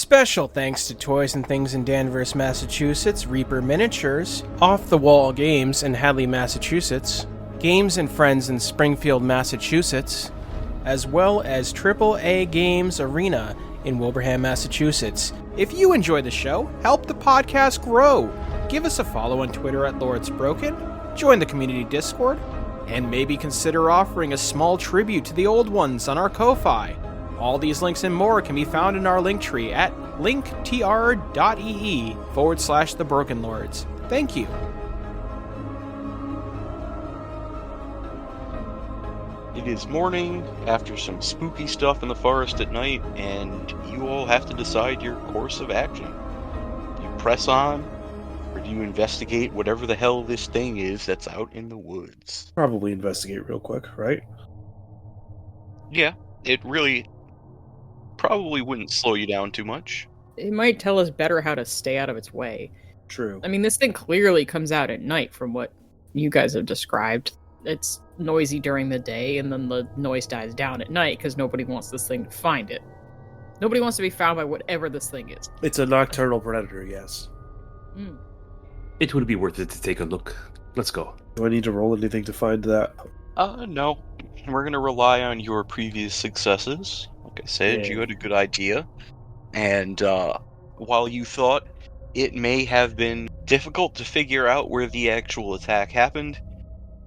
Special thanks to Toys and Things in Danvers, Massachusetts, Reaper Miniatures, Off the Wall Games in Hadley, Massachusetts, Games and Friends in Springfield, Massachusetts, as well as AAA Games Arena in Wilbraham, Massachusetts. If you enjoy the show, help the podcast grow. Give us a follow on Twitter at LordsBroken, join the community Discord, and maybe consider offering a small tribute to the old ones on our Ko-Fi. All these links and more can be found in our link tree at linktr.ee/thebrokenlords. Thank you. It is morning after some spooky stuff in the forest at night, and you all have to decide your course of action. Do you press on, or do you investigate whatever the hell this thing is that's out in the woods? Probably investigate real quick, right? Yeah, it really probably wouldn't slow you down too much. It might tell us better how to stay out of its way. True. I mean, this thing clearly comes out at night from what you guys have described. It's noisy during the day, and then the noise dies down at night because nobody wants this thing to find it. Nobody wants to be found by whatever this thing is. It's a nocturnal predator, yes. It would be worth it to take a look. Let's go. Do I need to roll anything to find that? No. We're going to rely on your previous successes. Like I said, You had a good idea. And while you thought it may have been difficult to figure out where the actual attack happened,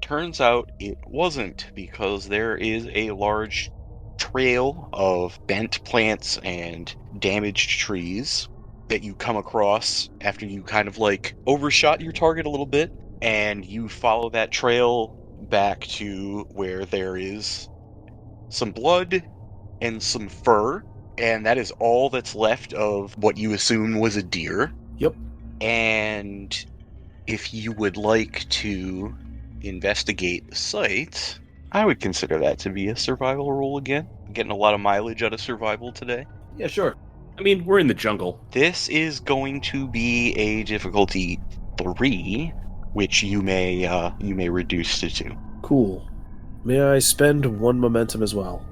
turns out it wasn't, because there is a large trail of bent plants and damaged trees that you come across after you kind of overshot your target a little bit, and you follow that trail back to where there is some blood and some fur, and that is all that's left of what you assume was a deer. Yep. And if you would like to investigate the site, I would consider that to be a survival roll again. I'm getting a lot of mileage out of survival today. Yeah, sure. I mean, we're in the jungle. This is going to be a difficulty 3, which you may reduce to 2. Cool. May I spend 1 momentum as well?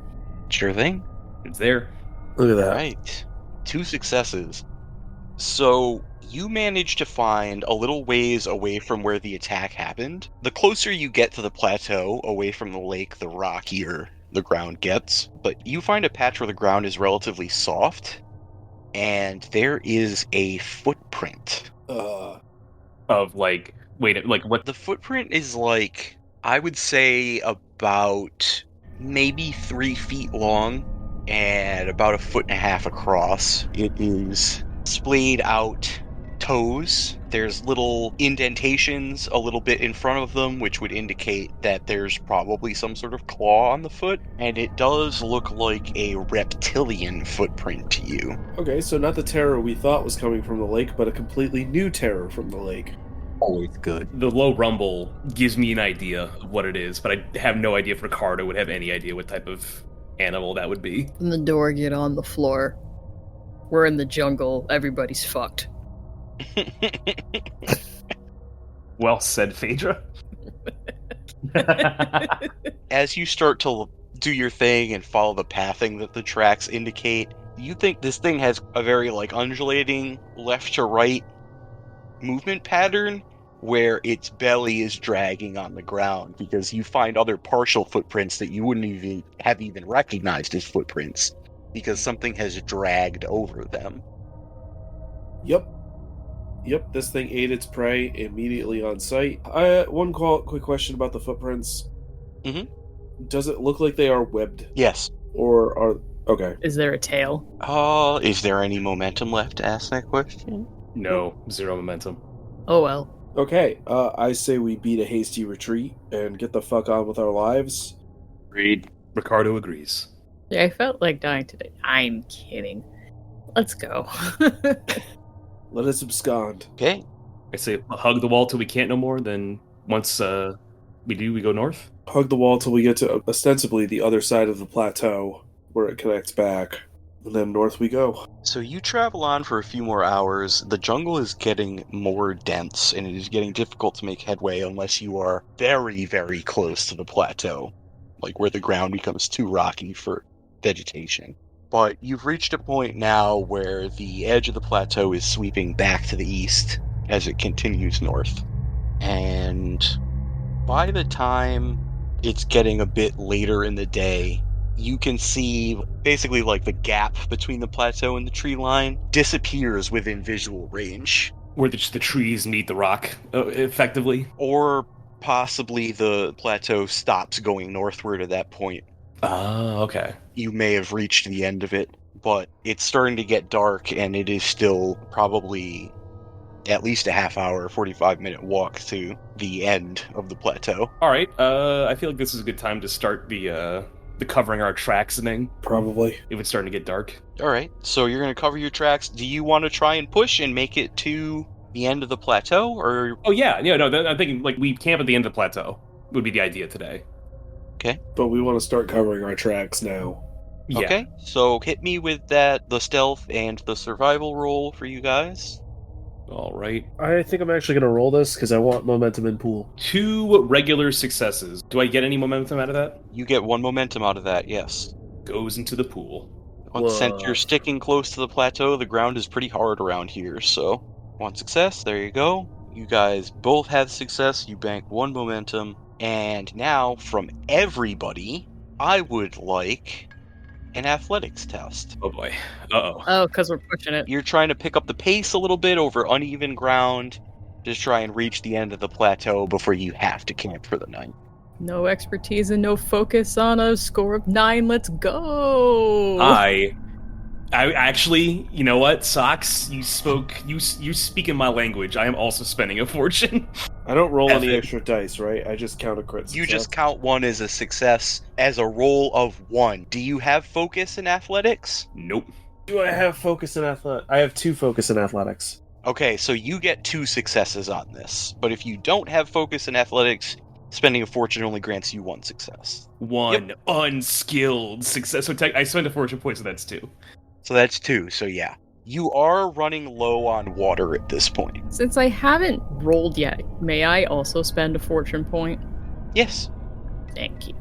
Sure thing. It's there. Look at that. Right. 2 successes. So you managed to find a little ways away from where the attack happened. The closer you get to the plateau, away from the lake, the rockier the ground gets. But you find a patch where the ground is relatively soft, and there is a footprint. Of what? The footprint is I would say about maybe 3 feet long and about 1.5 feet across. It is splayed out toes. There's little indentations a little bit in front of them, which would indicate that there's probably some sort of claw on the foot, and it does look like a reptilian footprint to you. Okay, so not the terror we thought was coming from the lake, but a completely new terror from the lake. Always good. The low rumble gives me an idea of what it is, but I have no idea if Ricardo would have any idea what type of animal that would be. And the door get on the floor. We're in the jungle. Everybody's fucked. Well said, Phaedra. As you start to do your thing and follow the pathing that the tracks indicate, you think this thing has a very undulating left to right movement pattern where its belly is dragging on the ground, because you find other partial footprints that you wouldn't have even recognized as footprints because something has dragged over them. Yep, this thing ate its prey immediately on sight. One quick question about the footprints. Mm-hmm. Does it look like they are webbed? Yes. Or are... Okay. Is there a tail? Is there any momentum left to ask that question? No, 0 momentum. Oh well. Okay, I say we beat a hasty retreat and get the fuck on with our lives. Agreed. Ricardo agrees. Yeah, I felt like dying today. I'm kidding. Let's go. Let us abscond. Okay. I say hug the wall till we can't no more, then once we go north? Hug the wall till we get to ostensibly the other side of the plateau where it connects back. And then north we go. So you travel on for a few more hours. The jungle is getting more dense, and it is getting difficult to make headway unless you are very, very close to the plateau, where the ground becomes too rocky for vegetation. But you've reached a point now where the edge of the plateau is sweeping back to the east as it continues north. And by the time it's getting a bit later in the day, you can see basically like the gap between the plateau and the tree line disappears within visual range. Where the trees meet the rock, effectively. Or possibly the plateau stops going northward at that point. Oh, okay. You may have reached the end of it, but it's starting to get dark, and it is still probably at least a half hour, 45-minute walk to the end of the plateau. All right. I feel like this is a good time to start the covering our tracks thing. Probably. If it's starting to get dark. All right, so you're going to cover your tracks. Do you want to try and push and make it to the end of the plateau, or? Oh yeah, I'm thinking like we camp at the end of the plateau would be the idea today. Okay. But we want to start covering our tracks now. Yeah. Okay, so hit me with the stealth and the survival roll for you guys. All right. I think I'm actually going to roll this because I want momentum in pool. 2 regular successes. Do I get any momentum out of that? You get 1 momentum out of that, yes. Goes into the pool. Since you're sticking close to the plateau, the ground is pretty hard around here, so 1 success, there you go. You guys both have success, you bank 1 momentum, and now from everybody, I would like an athletics test. Oh boy. Uh-oh. Oh, because we're pushing it. You're trying to pick up the pace a little bit over uneven ground, just try and reach the end of the plateau before you have to camp for the night. No expertise and no focus on a score of 9. Let's go. I actually, you know what, Socks? You speak in my language. I am also spending a fortune. I don't roll F any it. extra dice, right? I just count a crit You success. just count 1 as a success as a roll of 1. Do you have focus in athletics? Nope. Do I have focus in athletics? I have 2 focus in athletics. Okay, so you get 2 successes on this. But if you don't have focus in athletics, spending a fortune only grants you 1 success. 1 unskilled success. So I spent a fortune point, so that's 2. So that's 2, so yeah. You are running low on water at this point. Since I haven't rolled yet, may I also spend a fortune point? Yes. Thank you.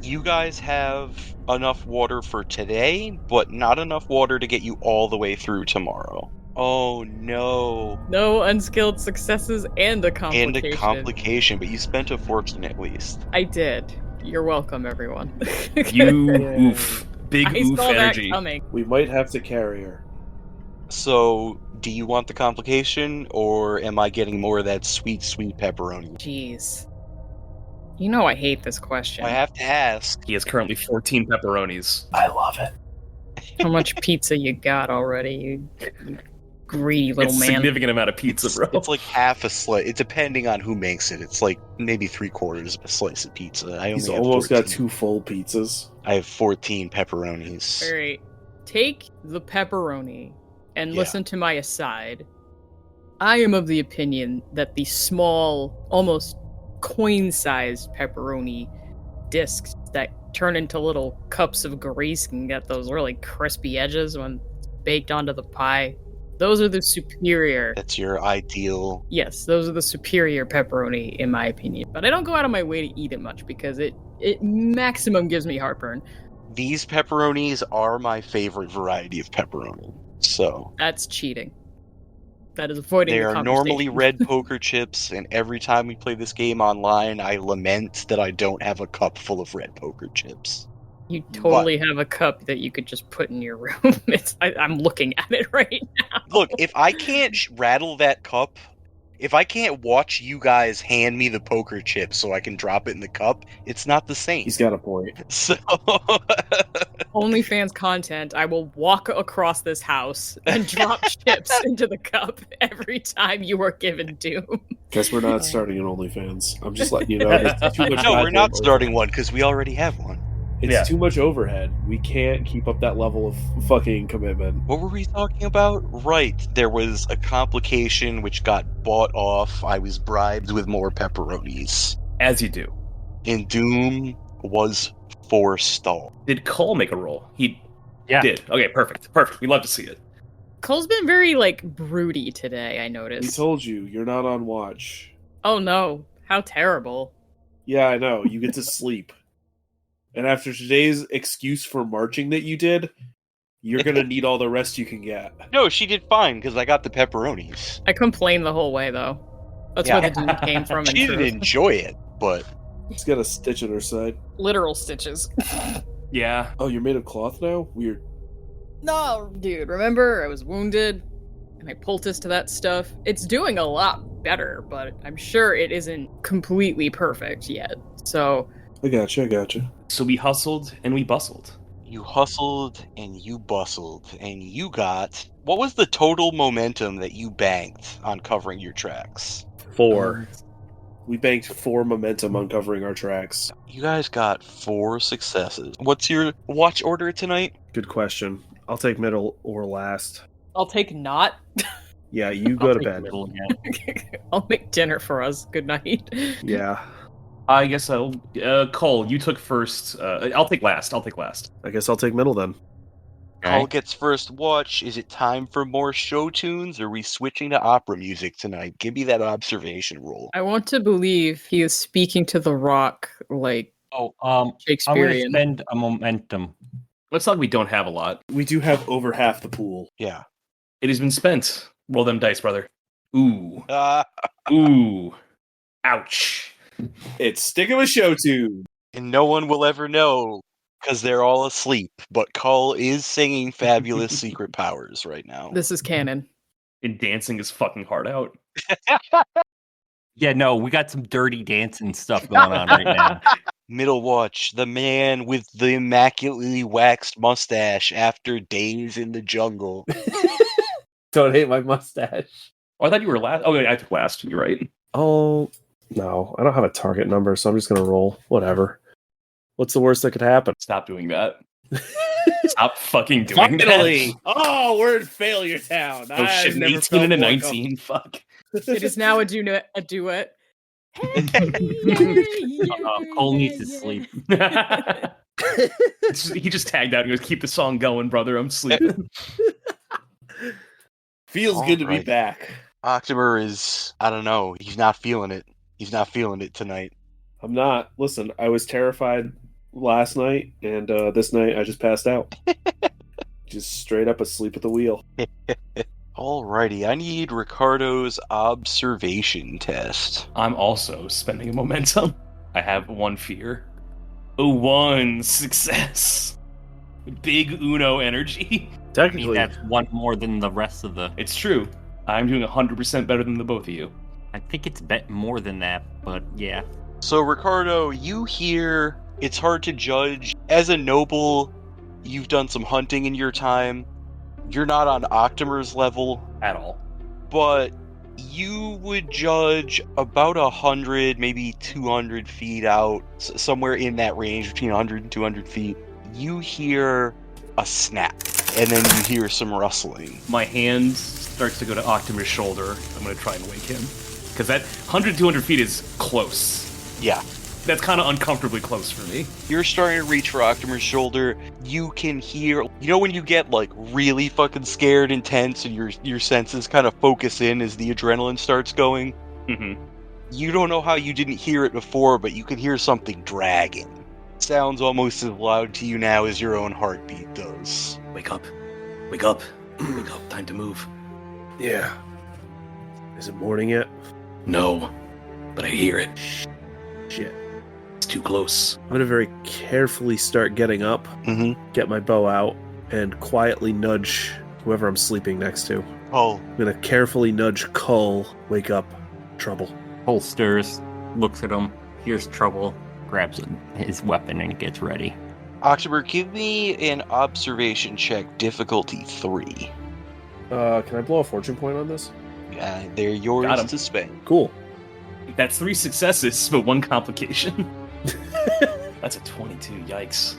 You guys have enough water for today, but not enough water to get you all the way through tomorrow. Oh no. No unskilled successes and a complication. And a complication, but you spent a fortune at least. I did. You're welcome, everyone. Oof. Big I oof saw energy. that coming. We might have to carry her. So, do you want the complication, or am I getting more of that sweet, sweet pepperoni? Jeez. You know I hate this question. I have to ask. He has currently 14 pepperonis. I love it. How much pizza you got already, you greedy little It's a man. significant amount of pizza, bro. It's like half a slice. It's depending on who makes it. It's like maybe 3/4 of a slice of pizza. He's have almost 14. got 2 full pizzas. I have 14 pepperonis. Alright. Take the pepperoni and Yeah. listen to my aside. I am of the opinion that the small, almost coin-sized pepperoni discs that turn into little cups of grease and get those really crispy edges when baked onto the pie, those are the superior. That's your ideal. Yes, those are the superior pepperoni in my opinion. But I don't go out of my way to eat it much because it maximum gives me heartburn. These pepperonis are my favorite variety of pepperoni. So That's cheating. That is avoiding they the are normally conversation. red poker chips, and every time we play this game online, I lament that I don't have a cup full of red poker chips. You totally have a cup that you could just put in your room. I'm looking at it right now. Look, if I can't rattle that cup, if I can't watch you guys hand me the poker chip so I can drop it in the cup, it's not the same. He's got a point. So OnlyFans content, I will walk across this house and drop chips into the cup every time you are given doom. Guess we're not starting an OnlyFans. I'm just letting you know. It's too much no, we're goddamn not overhead. starting one because we already have one. It's Yeah. too much overhead. We can't keep up that level of fucking commitment. What were we talking about? Right, there was a complication which got bought off. I was bribed with more pepperonis. As you do. And Doom was forestalled. Did Cole make a roll? He Yeah. did. Okay, perfect. Perfect. We love to see it. Cole's been very, broody today, I We noticed. told you, you're not on watch. Oh no, how terrible. Yeah, I know. You get to sleep. And after today's excuse for marching that you did, You're gonna need all the rest you can get. No, she did fine because I got the pepperonis. I complained the whole way, though. That's Yeah. where the demon came from. in She truth. didn't enjoy it, but She's got a stitch in her side. Literal stitches. Yeah. Oh, you're made of cloth now? Weird. No, dude, remember I was wounded and I poulticed to that stuff. It's doing a lot better, but I'm sure it isn't completely perfect yet. So I gotcha. So we hustled and we bustled. you hustled and you bustled and you got... What was the total momentum that you banked on covering your tracks? 4. We banked 4 momentum on covering our tracks. You guys got 4 successes. What's your watch order tonight? Good question. I'll take middle or last. I'll take not. Yeah, you go I'll to take bed. middle, yeah. I'll make dinner for us. Good night. Yeah, I guess I'll. Cole, you took first. I'll take last. I guess I'll take middle then. Cole gets first watch. Is it time for more show tunes, or are we switching to opera music tonight? Give me that observation roll. I want to believe he is speaking to the rock like Oh, I'm going to Shakespearean. spend a momentum. Let's talk. We don't have a lot. We do have over half the pool. Yeah. It has been spent. Roll them dice, brother. Ooh. And Ooh. Ouch. It's sticking with show tune. no one will ever know because they're all asleep. But Cole is singing Fabulous Secret Powers right now. This is canon. And dancing his fucking heart out. Yeah, no, we got some dirty dancing stuff going on right now. Middle watch, the man with the immaculately waxed mustache after days in the jungle. Don't hate my mustache. Oh, I thought you were last. Oh, yeah, I took last. You're right. Oh, no. I don't have a target number, so I'm just going to roll. Whatever. What's the worst that could happen? Stop doing that. Stop fucking doing Finally! that. Oh, we're in failure town. Oh shit, an 18 and a 19. Fuck. It is now a duet. Cole needs to sleep. He just tagged out and goes, keep the song going, brother. I'm sleeping. Feels good to be Alright. back. October is, I don't know, he's not feeling it. He's not feeling it tonight. I'm not. Listen, I was terrified last night, and this night I just passed out. Just straight up asleep at the wheel. Alrighty, I need Ricardo's observation test. I'm also spending a momentum. I have 1 fear. 1 success. Big Uno energy. I mean, Technically, that's one more than the rest of the... It's true. I'm doing 100% better than the both of you. I think it's more than that, but yeah. So, Ricardo, you hear, it's hard to judge. As a noble, you've done some hunting in your time. You're not on Octomer's level, At all. but you would judge about 100, maybe 200 feet out, somewhere in that range, between 100 and 200 feet. You hear a snap, and then you hear some rustling. My hand starts to go to Octomer's shoulder. I'm going to try and wake him. Because that 100, 200 feet is close. Yeah. That's kind of uncomfortably close for me. You're starting to reach for Octomer's shoulder. You can hear, you know, when you get like really fucking scared and tense and your senses kind of focus in as the adrenaline starts going? Mm-hmm. You don't know how you didn't hear it before, but you can hear something dragging. Sounds almost as loud to you now as your own heartbeat does. Wake up. Wake up. Wake up. Time to move. yeah. Is it morning yet? No. But I hear it. Shit. It's too close. I'm gonna very carefully start getting up, Mm-hmm. get my bow out, and quietly nudge whoever I'm sleeping next to. Oh, I'm gonna carefully nudge Cull. Wake up. Trouble. Cole stirs, looks at him, hears trouble, grabs his weapon, and gets ready. October, give me an observation check, difficulty 3. Can I blow a fortune point on this? They're yours Got 'em. to spend. Cool. That's 3 successes, but 1 complication. That's a 22. Yikes.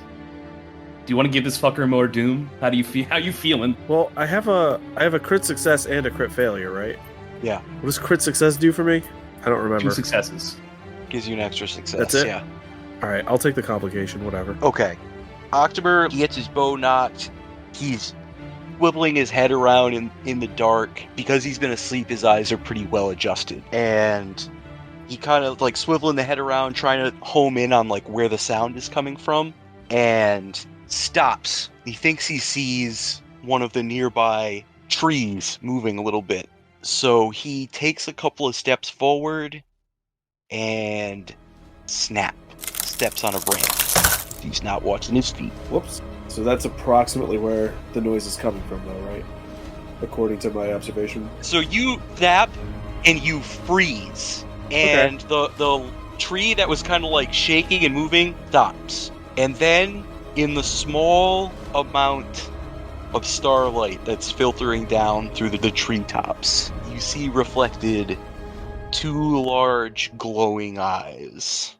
Do you want to give this fucker more doom? How do you feel? How you feeling? Well, I have a crit success and a crit failure, right? Yeah. What does crit success do for me? I don't 2 remember. successes. Gives you an extra success. That's it? Yeah. All right, I'll take the complication. Whatever. Okay. October, he gets his bow knocked. He's wibbling his head around in the dark. Because he's been asleep, his eyes are pretty well adjusted. And he kind of like swiveling the head around, trying to home in on like where the sound is coming from. And stops. He thinks he sees one of the nearby trees moving a little bit. So he takes a couple of steps forward and steps on a branch. He's not watching his feet. Whoops. So that's approximately where the noise is coming from, though, right? According to my observation. So you snap and you freeze. And the tree that was kind of like shaking and moving stops. And then in the small amount of starlight that's filtering down through the treetops, you see reflected two large glowing eyes.